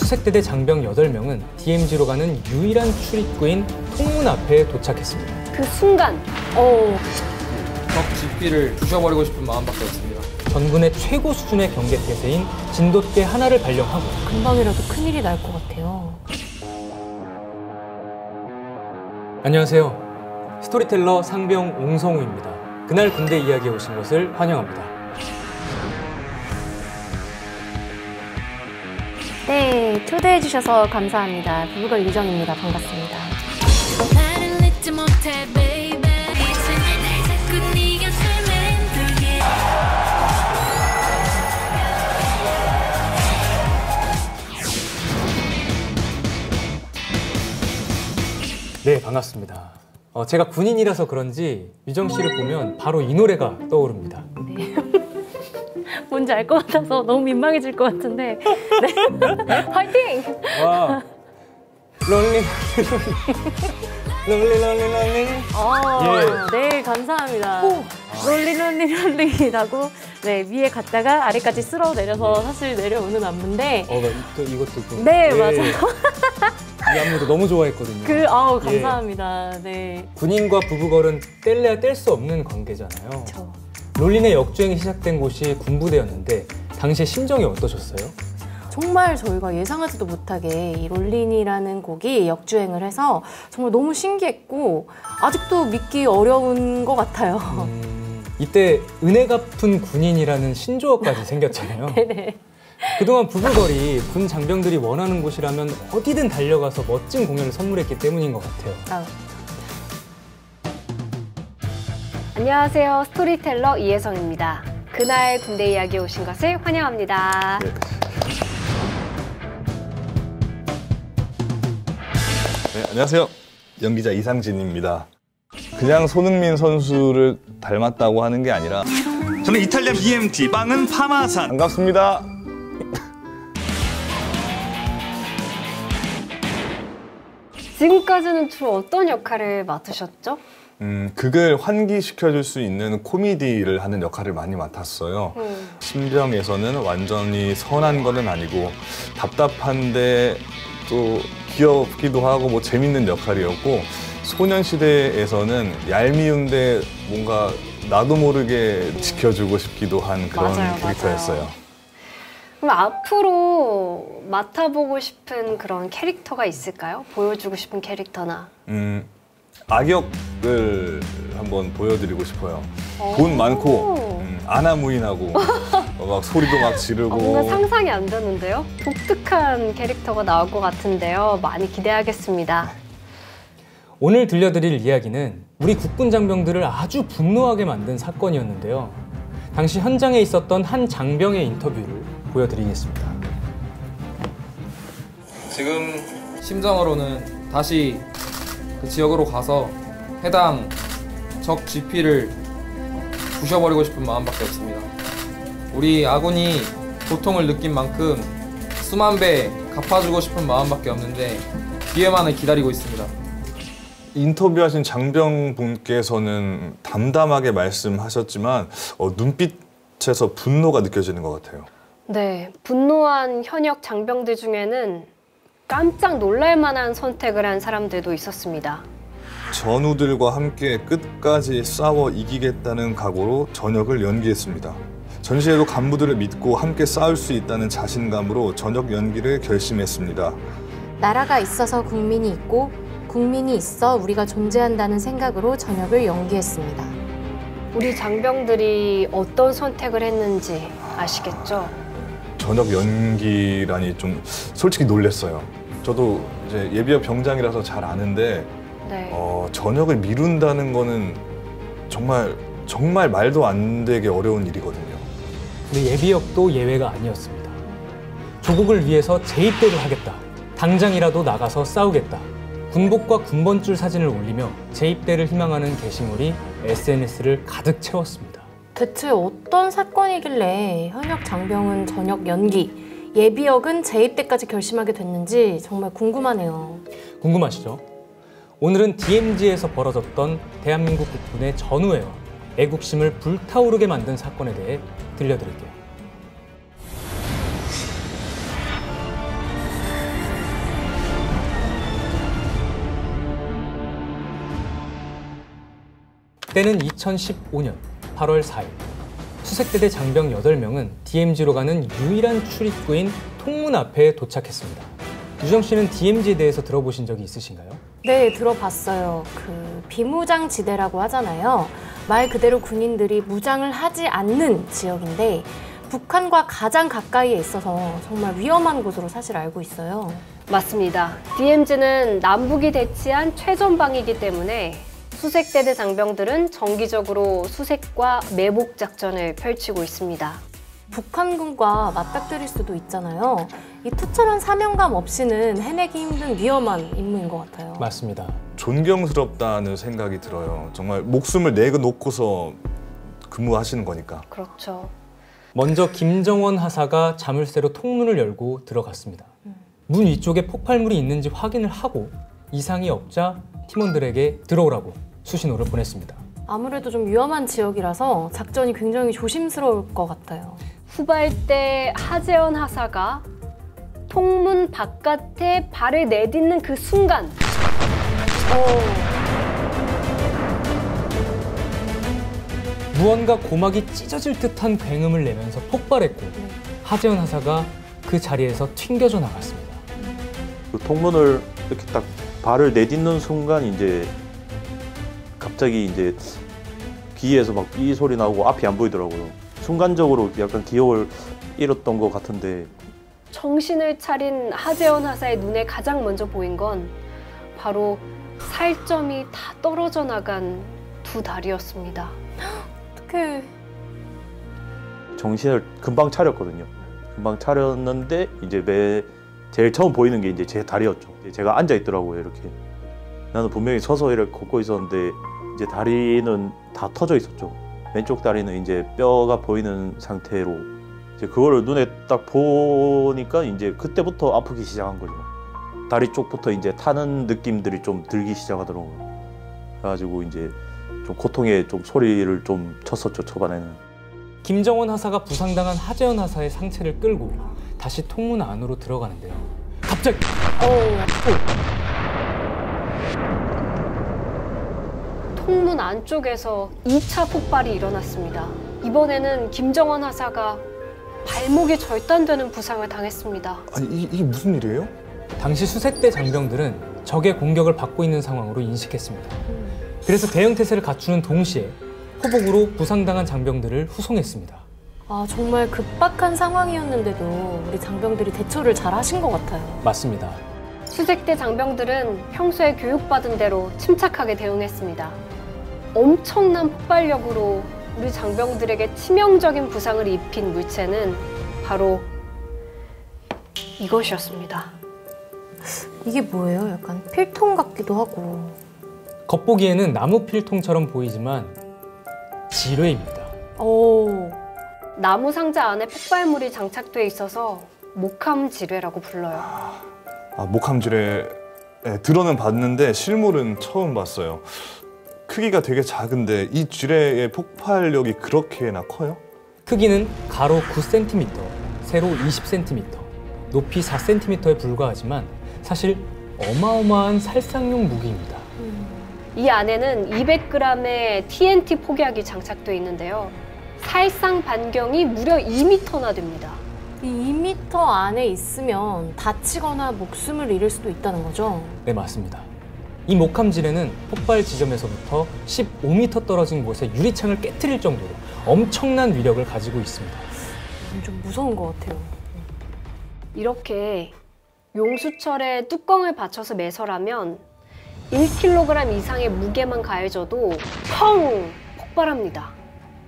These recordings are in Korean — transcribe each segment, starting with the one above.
수색대대 장병 8명은 DMZ로 가는 유일한 출입구인 통문 앞에 도착했습니다. 그 순간, 적 GP를 부셔버리고 싶은 마음밖에 없습니다. 전군의 최고 수준의 경계 태세인 진돗개 하나를 발령하고 금방이라도 큰일이 날 것 같아요. 안녕하세요. 스토리텔러 상병 옹성우입니다. 그날 군대 이야기에 오신 것을 환영합니다. 네, 초대해 주셔서 감사합니다. 부부걸 유정입니다. 반갑습니다. 네, 반갑습니다. 제가 군인이라서 그런지 유정 씨를 보면 바로 이 노래가 떠오릅니다. 네. 뭔지 알 것 같아서 너무 민망해질 것 같은데. 네. 화이팅! 와, 롤리 롤리 롤리 롤리. 네, 감사합니다. 롤리라고 네, 위에 갔다가 아래까지 쓸어 내려서 사실 내려오는 안무인데. 이것도 네, 맞아요. 이 안무도 너무 좋아했거든요. 감사합니다. 네. 군인과 부부걸은 뗄래야 뗄 수 없는 관계잖아요. 그렇죠. 롤린의 역주행이 시작된 곳이 군부대였는데 당시에 심정이 어떠셨어요? 정말 저희가 예상하지도 못하게 이 롤린이라는 곡이 역주행을 해서 정말 너무 신기했고 아직도 믿기 어려운 것 같아요. 이때 은혜 갚은 군인이라는 신조어까지 생겼잖아요. 네네. 그동안 부부걸이 군 장병들이 원하는 곳이라면 어디든 달려가서 멋진 공연을 선물했기 때문인 것 같아요. 안녕하세요. 스토리텔러 이혜성입니다. 그날 군대 이야기에 오신 것을 환영합니다. 네, 안녕하세요. 연기자 이상진입니다. 그냥 손흥민 선수를 닮았다고 하는 게 아니라 저는 이탈리아 BMT, 빵은 파마산. 반갑습니다. 지금까지는 주로 어떤 역할을 맡으셨죠? 극을 환기시켜줄 수 있는 코미디를 하는 역할을 많이 맡았어요. 심정에서는 완전히 선한 거는 아니고 답답한데 또 귀엽기도 하고 뭐 재밌는 역할이었고 소년시대에서는 얄미운데 뭔가 나도 모르게 지켜주고 싶기도 한 그런 캐릭터였어요. 맞아요. 그럼 앞으로 맡아보고 싶은 그런 캐릭터가 있을까요? 보여주고 싶은 캐릭터나. 악역을 한번 보여드리고 싶어요. 돈 많고 아나무인하고 막 소리도 막 지르고. 뭔가 상상이 안 되는데요? 독특한 캐릭터가 나올 것 같은데요. 많이 기대하겠습니다. 오늘 들려드릴 이야기는 우리 국군 장병들을 아주 분노하게 만든 사건이었는데요. 당시 현장에 있었던 한 장병의 인터뷰를 보여드리겠습니다. 지금 심정으로는 다시 그 지역으로 가서 해당 적 GP를 부셔버리고 싶은 마음밖에 없습니다. 우리 아군이 고통을 느낀 만큼 수만 배 갚아주고 싶은 마음밖에 없는데 기회만을 기다리고 있습니다. 인터뷰하신 장병분께서는 담담하게 말씀하셨지만 눈빛에서 분노가 느껴지는 것 같아요. 네, 분노한 현역 장병들 중에는 깜짝 놀랄 만한 선택을 한 사람들도 있었습니다. 전우들과 함께 끝까지 싸워 이기겠다는 각오로 전역을 연기했습니다. 전시에도 간부들을 믿고 함께 싸울 수 있다는 자신감으로 전역 연기를 결심했습니다. 나라가 있어서 국민이 있고 국민이 있어 우리가 존재한다는 생각으로 전역을 연기했습니다. 우리 장병들이 어떤 선택을 했는지 아시겠죠? 전역 연기라니 좀 솔직히 놀랐어요. 저도 이제 예비역 병장이라서 잘 아는데 네. 전역을 미룬다는 거는 정말 말도 안 되게 어려운 일이거든요. 근데 예비역도 예외가 아니었습니다. 조국을 위해서 재입대를 하겠다. 당장이라도 나가서 싸우겠다. 군복과 군번줄 사진을 올리며 재입대를 희망하는 게시물이 SNS를 가득 채웠습니다. 대체 어떤 사건이길래 현역 장병은 전역 연기, 예비역은 재입대까지 결심하게 됐는지 정말 궁금하네요. 궁금하시죠? 오늘은 DMZ에서 벌어졌던 대한민국 국군의 전우회와 애국심을 불타오르게 만든 사건에 대해 들려드릴게요. 때는 2015년 8월 4일. 수색대대 장병 8명은 DMZ로 가는 유일한 출입구인 통문 앞에 도착했습니다. 유정 씨는 DMZ에 대해서 들어보신 적이 있으신가요? 네, 들어봤어요. 그 비무장 지대라고 하잖아요. 말 그대로 군인들이 무장을 하지 않는 지역인데 북한과 가장 가까이에 있어서 정말 위험한 곳으로 사실 알고 있어요. 맞습니다. DMZ는 남북이 대치한 최전방이기 때문에 수색대대 장병들은 정기적으로 수색과 매복 작전을 펼치고 있습니다. 북한군과 맞닥뜨릴 수도 있잖아요. 이 투철한 사명감 없이는 해내기 힘든 위험한 임무인 것 같아요. 맞습니다. 존경스럽다는 생각이 들어요. 정말 목숨을 내놓고서 근무하시는 거니까. 그렇죠. 먼저 김정원 하사가 자물쇠로 통문을 열고 들어갔습니다. 문 위쪽에 폭발물이 있는지 확인을 하고 이상이 없자 팀원들에게 들어오라고 수신호를 보냈습니다. 아무래도 좀 위험한 지역이라서 작전이 굉장히 조심스러울 것 같아요. 후발대 하재헌 하사가 통문 바깥에 발을 내딛는 그 순간 무언가 고막이 찢어질 듯한 굉음을 내면서 폭발했고 하재헌 하사가 그 자리에서 튕겨져 나갔습니다. 그 통문을 이렇게 딱 발을 내딛는 순간 이제 갑자기 이제 귀에서 막 삐 소리 나고 앞이 안 보이더라고요. 순간적으로 약간 기억을 잃었던 것 같은데 정신을 차린 하재헌 하사의 눈에 가장 먼저 보인 건 바로 살점이 다 떨어져 나간 두 다리였습니다. 어떡해. 정신을 금방 차렸거든요. 금방 차렸는데 이제 제일 처음 보이는 게 이제 제 다리였죠. 제가 앉아 있더라고요, 이렇게. 나는 분명히 서서 이렇게 걷고 있었는데 이제 다리는 다 터져 있었죠. 왼쪽 다리는 이제 뼈가 보이는 상태로 이제 그거를 눈에 딱 보니까 이제 그때부터 아프기 시작한 거죠. 다리 쪽부터 이제 타는 느낌들이 좀 들기 시작하더라고요. 그래가지고 이제 좀 고통에 좀 소리를 좀 쳤었죠, 초반에는. 김정원 하사가 부상당한 하재헌 하사의 상체를 끌고 다시 통문 안으로 들어가는데요. 갑자기 통문 안쪽에서 2차 폭발이 일어났습니다. 이번에는 김정원 하사가 발목이 절단되는 부상을 당했습니다. 아니 이게 무슨 일이에요? 당시 수색대 장병들은 적의 공격을 받고 있는 상황으로 인식했습니다. 그래서 대응 태세를 갖추는 동시에 포복으로 부상당한 장병들을 후송했습니다. 아, 정말 급박한 상황이었는데도 우리 장병들이 대처를 잘 하신 것 같아요. 맞습니다. 수색대 장병들은 평소에 교육받은 대로 침착하게 대응했습니다. 엄청난 폭발력으로 우리 장병들에게 치명적인 부상을 입힌 물체는 바로 이것이었습니다. 이게 뭐예요? 약간 필통 같기도 하고. 겉보기에는 나무 필통처럼 보이지만 지뢰입니다. 오. 나무 상자 안에 폭발물이 장착돼 있어서 목함 지뢰라고 불러요. 아, 목함지뢰 들어는 봤는데 실물은 처음 봤어요. 크기가 되게 작은데 이 지뢰의 폭발력이 그렇게나 커요? 크기는 가로 9cm, 세로 20cm, 높이 4cm에 불과하지만 사실 어마어마한 살상용 무기입니다. 이 안에는 200g의 TNT 폭약이 장착돼 있는데요. 살상 반경이 무려 2m나 됩니다. 이 2m 안에 있으면 다치거나 목숨을 잃을 수도 있다는 거죠? 네, 맞습니다. 이 목함 지뢰는 폭발 지점에서부터 15m 떨어진 곳에 유리창을 깨트릴 정도로 엄청난 위력을 가지고 있습니다. 좀 무서운 것 같아요. 이렇게 용수철에 뚜껑을 받쳐서 매설하면 1kg 이상의 무게만 가해져도 펑! 폭발합니다.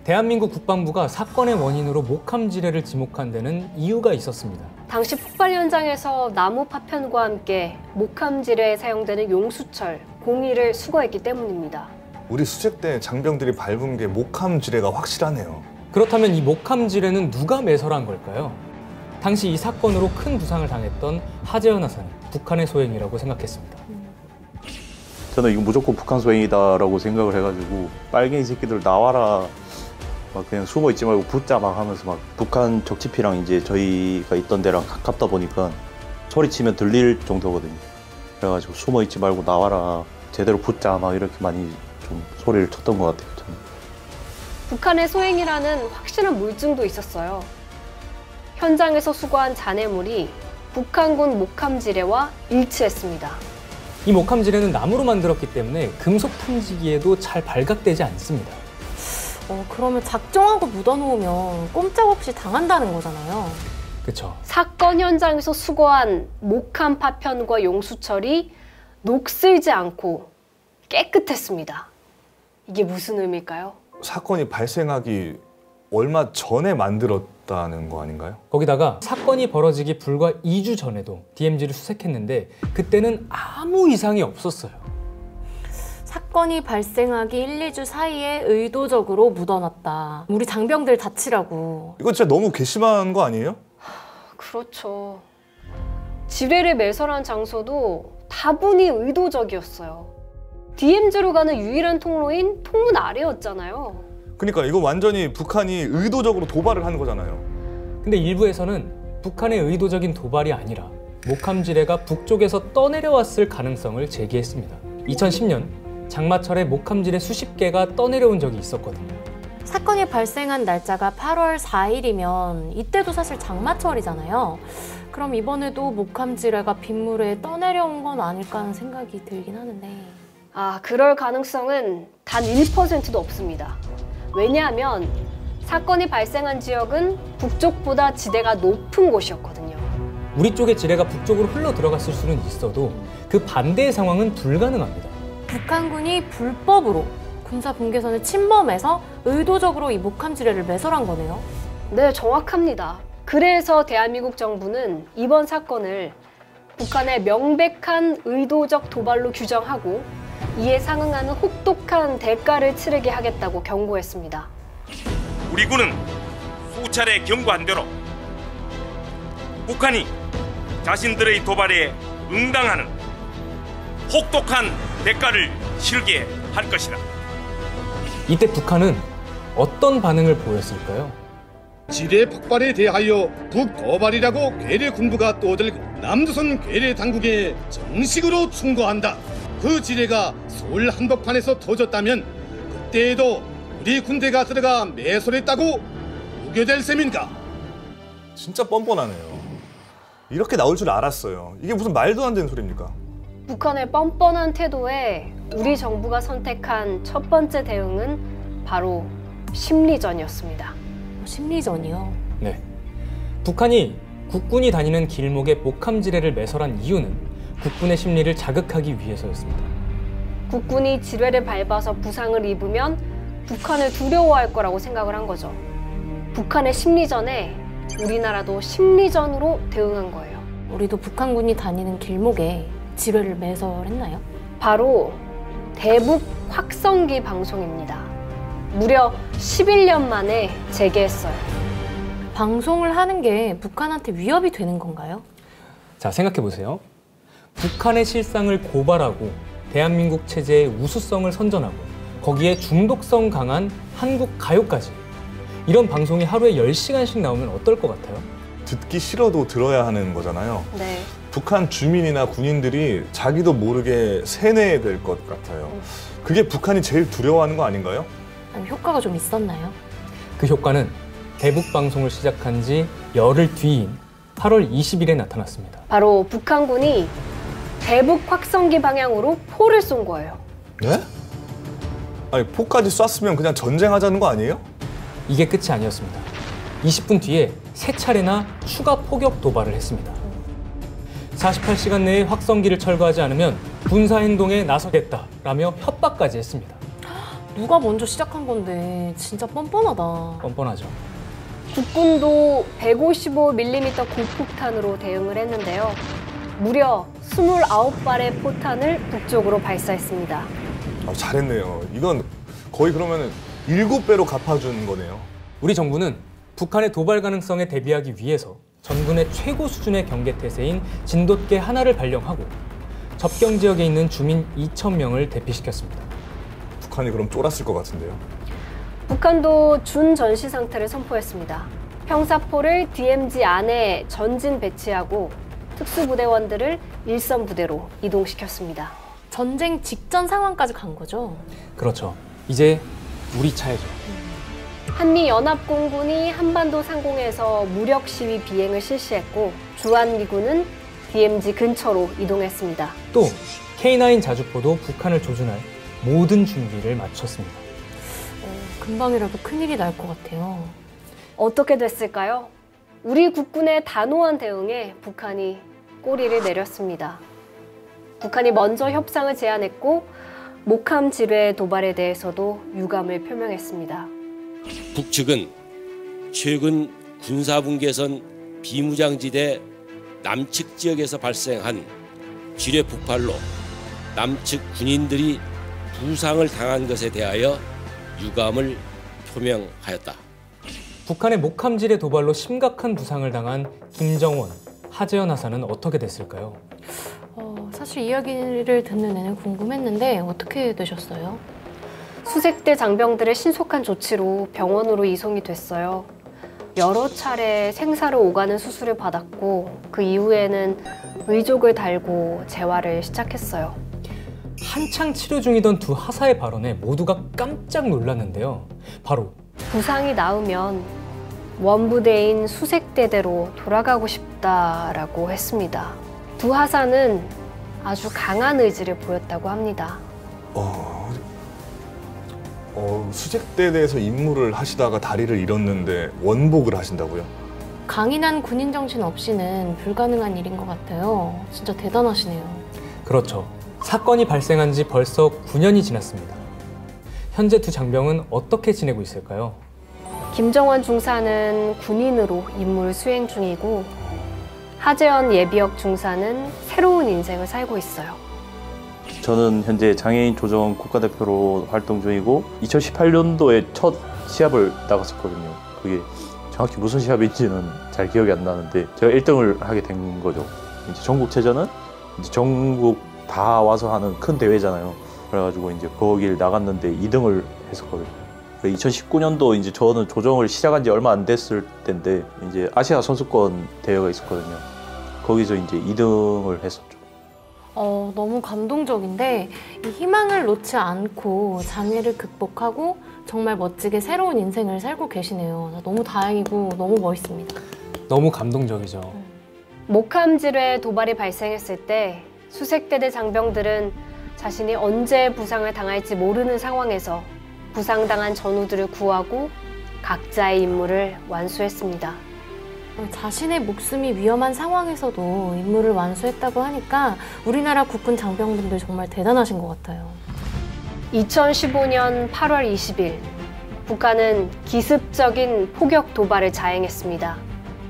대한민국 국방부가 사건의 원인으로 목함 지뢰를 지목한 데는 이유가 있었습니다. 당시 폭발 현장에서 나무 파편과 함께 목함 지뢰에 사용되는 용수철, 공이를 수거했기 때문입니다. 우리 수색대 장병들이 밟은 게 목함지뢰가 확실하네요. 그렇다면 이 목함 지뢰는 누가 매설한 걸까요? 당시 이 사건으로 큰 부상을 당했던 하재헌 하사는 북한의 소행이라고 생각했습니다. 저는 이거 무조건 북한 소행이다라고 생각을 해가지고 빨갱이 새끼들 나와라 막 그냥 숨어 있지 말고 붙자 막 하면서 막 북한 적지피랑 이제 저희가 있던 데랑 가깝다 보니까 소리치면 들릴 정도거든요. 그래가지고 숨어 있지 말고 나와라 제대로 붙자 막 이렇게 많이 좀 소리를 쳤던 것 같아요. 북한의 소행이라는 확실한 물증도 있었어요. 현장에서 수거한 잔해물이 북한군 목함 지뢰와 일치했습니다. 이 목함 지뢰는 나무로 만들었기 때문에 금속 탐지기에도 잘 발각되지 않습니다. 그러면 작정하고 묻어놓으면 꼼짝없이 당한다는 거잖아요. 그렇죠. 사건 현장에서 수거한 목함 파편과 용수철이 녹슬지 않고 깨끗했습니다. 이게 무슨 의미일까요? 사건이 발생하기 얼마 전에 만들었다는 거 아닌가요? 거기다가 사건이 벌어지기 불과 2주 전에도 DMZ를 수색했는데 그때는 아무 이상이 없었어요. 사건이 발생하기 1, 2주 사이에 의도적으로 묻어놨다. 우리 장병들 다치라고. 이거 진짜 너무 괘씸한 거 아니에요? 그렇죠. 지뢰를 매설한 장소도 다분히 의도적이었어요. DMZ로 가는 유일한 통로인 통문 아래였잖아요. 그러니까 이거 완전히 북한이 의도적으로 도발을 하는 거잖아요. 근데 일부에서는 북한의 의도적인 도발이 아니라 목함 지뢰가 북쪽에서 떠내려왔을 가능성을 제기했습니다. 2010년 장마철에 목함 지뢰 수십 개가 떠내려온 적이 있었거든요. 사건이 발생한 날짜가 8월 4일이면 이때도 사실 장마철이잖아요. 그럼 이번에도 목함 지뢰가 빗물에 떠내려온 건 아닐까 하는 생각이 들긴 하는데. 그럴 가능성은 단 1%도 없습니다. 왜냐하면 사건이 발생한 지역은 북쪽보다 지대가 높은 곳이었거든요. 우리 쪽의 지뢰가 북쪽으로 흘러 들어갔을 수는 있어도 그 반대의 상황은 불가능합니다. 북한군이 불법으로 군사 분계선을 침범해서 의도적으로 이 목함 지뢰를 매설한 거네요. 네, 정확합니다. 그래서 대한민국 정부는 이번 사건을 북한의 명백한 의도적 도발로 규정하고 이에 상응하는 혹독한 대가를 치르게 하겠다고 경고했습니다. 우리 군은 수차례 경고한 대로 북한이 자신들의 도발에 응당하는 혹독한 대가를 치르게 할 것이다. 이때 북한은 어떤 반응을 보였을까요? 지뢰 폭발에 대하여 북도발이라고 괴뢰 군부가 떠들고 남조선 괴뢰 당국에 정식으로 충고한다. 그 지뢰가 서울 한복판에서 터졌다면 그때에도 우리 군대가 들어가 매설했다고 우겨댈 셈인가? 진짜 뻔뻔하네요. 이렇게 나올 줄 알았어요. 이게 무슨 말도 안 되는 소리입니까? 북한의 뻔뻔한 태도에 우리 정부가 선택한 첫 번째 대응은 바로 심리전이었습니다. 심리전이요? 네. 북한이 국군이 다니는 길목에 목함 지뢰를 매설한 이유는 국군의 심리를 자극하기 위해서였습니다. 국군이 지뢰를 밟아서 부상을 입으면 북한을 두려워할 거라고 생각을 한 거죠. 북한의 심리전에 우리나라도 심리전으로 대응한 거예요. 우리도 북한군이 다니는 길목에 지뢰를 매설했나요? 바로 대북 확성기 방송입니다. 무려 11년 만에 재개했어요. 방송을 하는 게 북한한테 위협이 되는 건가요? 자, 생각해보세요. 북한의 실상을 고발하고 대한민국 체제의 우수성을 선전하고 거기에 중독성 강한 한국 가요까지 이런 방송이 하루에 10시간씩 나오면 어떨 것 같아요? 듣기 싫어도 들어야 하는 거잖아요. 네. 북한 주민이나 군인들이 자기도 모르게 세뇌될 것 같아요. 그게 북한이 제일 두려워하는 거 아닌가요? 아니, 효과가 좀 있었나요? 그 효과는 대북 방송을 시작한 지 열흘 뒤인 8월 20일에 나타났습니다. 바로 북한군이 대북 확성기 방향으로 포를 쏜 거예요. 네? 아니 포까지 쐈으면 그냥 전쟁하자는 거 아니에요? 이게 끝이 아니었습니다. 20분 뒤에 3차례나 추가 포격 도발을 했습니다. 48시간 내에 확성기를 철거하지 않으면 군사행동에 나서겠다라며 협박까지 했습니다. 누가 먼저 시작한 건데 진짜 뻔뻔하다. 뻔뻔하죠. 국군도 155mm 고폭탄으로 대응을 했는데요. 무려 29발의 포탄을 북쪽으로 발사했습니다. 잘했네요. 이건 거의 그러면 7배로 갚아준 거네요. 우리 정부는 북한의 도발 가능성에 대비하기 위해서 전군의 최고 수준의 경계태세인 진돗개 하나를 발령하고 접경 지역에 있는 주민 2,000명을 대피시켰습니다. 북한이 그럼 쫄았을 것 같은데요. 북한도 준전시 상태를 선포했습니다. 평사포를 DMZ 안에 전진 배치하고 특수부대원들을 일선 부대로 이동시켰습니다. 전쟁 직전 상황까지 간 거죠? 그렇죠. 이제 우리 차례죠. 한미연합공군이 한반도 상공에서 무력 시위 비행을 실시했고 주한미군은 DMZ 근처로 이동했습니다. 또 K9 자주포도 북한을 조준할 모든 준비를 마쳤습니다. 금방이라도 큰일이 날 것 같아요. 어떻게 됐을까요? 우리 국군의 단호한 대응에 북한이 꼬리를 내렸습니다. 북한이 먼저 협상을 제안했고 목함 지뢰 도발에 대해서도 유감을 표명했습니다. 북측은 최근 군사분계선 비무장지대 남측 지역에서 발생한 지뢰 폭발로 남측 군인들이 부상을 당한 것에 대하여 유감을 표명하였다. 북한의 목함지뢰 도발로 심각한 부상을 당한 김정원, 하재헌 하사는 어떻게 됐을까요? 사실 이야기를 듣는 내내 궁금했는데 어떻게 되셨어요? 수색대 장병들의 신속한 조치로 병원으로 이송이 됐어요. 여러 차례 생사를 오가는 수술을 받았고 그 이후에는 의족을 달고 재활을 시작했어요. 한창 치료 중이던 두 하사의 발언에 모두가 깜짝 놀랐는데요. 바로 부상이 나으면 원부대인 수색대대로 돌아가고 싶다라고 했습니다. 두 하사는 아주 강한 의지를 보였다고 합니다. 수색대대에서 임무를 하시다가 다리를 잃었는데 원복을 하신다고요? 강인한 군인 정신 없이는 불가능한 일인 것 같아요. 진짜 대단하시네요. 그렇죠. 사건이 발생한 지 벌써 9년이 지났습니다. 현재 두 장병은 어떻게 지내고 있을까요? 김정원 중사는 군인으로 임무를 수행 중이고 하재헌 예비역 중사는 새로운 인생을 살고 있어요. 저는 현재 장애인 조정 국가대표로 활동 중이고 2018년도에 첫 시합을 나갔었거든요. 그게 정확히 무슨 시합인지는 잘 기억이 안 나는데 제가 1등을 하게 된 거죠. 이제 전국체전은 이제 전국 다 와서 하는 큰 대회잖아요. 그래가지고 이제 거길 나갔는데 2등을 했었거든요. 2019년도 이제 저는 조정을 시작한 지 얼마 안 됐을 때인데 이제 아시아 선수권 대회가 있었거든요. 거기서 이제 2등을 했었죠. 너무 감동적인데 이 희망을 놓지 않고 장애를 극복하고 정말 멋지게 새로운 인생을 살고 계시네요. 너무 다행이고 너무 멋있습니다. 너무 감동적이죠. 목함 지뢰 도발이 발생했을 때 수색대대 장병들은 자신이 언제 부상을 당할지 모르는 상황에서 부상당한 전우들을 구하고 각자의 임무를 완수했습니다. 자신의 목숨이 위험한 상황에서도 임무를 완수했다고 하니까 우리나라 국군 장병분들 정말 대단하신 것 같아요. 2015년 8월 20일 북한은 기습적인 포격 도발을 자행했습니다.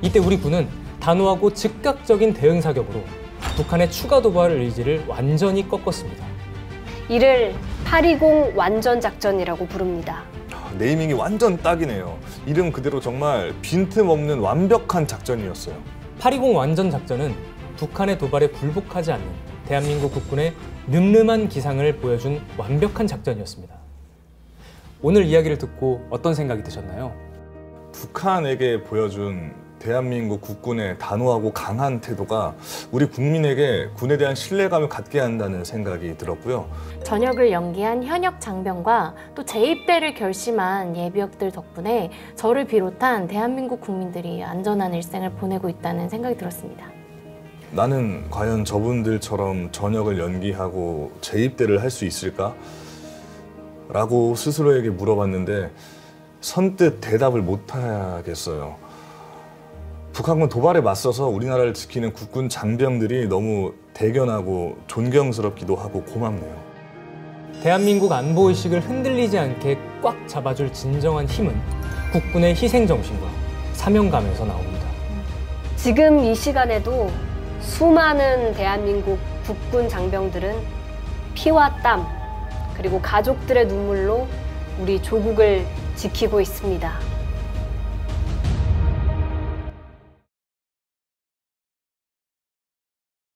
이때 우리 군은 단호하고 즉각적인 대응 사격으로 북한의 추가 도발 의지를 완전히 꺾었습니다. 이를 820 완전작전이라고 부릅니다. 네이밍이 완전 딱이네요. 이름 그대로 정말 빈틈없는 완벽한 작전이었어요. 820 완전 작전은 북한의 도발에 굴복하지 않는 대한민국 국군의 늠름한 기상을 보여준 완벽한 작전이었습니다. 오늘 이야기를 듣고 어떤 생각이 드셨나요? 북한에게 보여준 대한민국 국군의 단호하고 강한 태도가 우리 국민에게 군에 대한 신뢰감을 갖게 한다는 생각이 들었고요. 전역을 연기한 현역 장병과 또 재입대를 결심한 예비역들 덕분에 저를 비롯한 대한민국 국민들이 안전한 일생을 보내고 있다는 생각이 들었습니다. 나는 과연 저분들처럼 전역을 연기하고 재입대를 할 수 있을까? 라고 스스로에게 물어봤는데 선뜻 대답을 못하겠어요. 북한군 도발에 맞서서 우리나라를 지키는 국군 장병들이 너무 대견하고 존경스럽기도 하고 고맙네요. 대한민국 안보의식을 흔들리지 않게 꽉 잡아줄 진정한 힘은 국군의 희생정신과 사명감에서 나옵니다. 지금 이 시간에도 수많은 대한민국 국군 장병들은 피와 땀 그리고 가족들의 눈물로 우리 조국을 지키고 있습니다.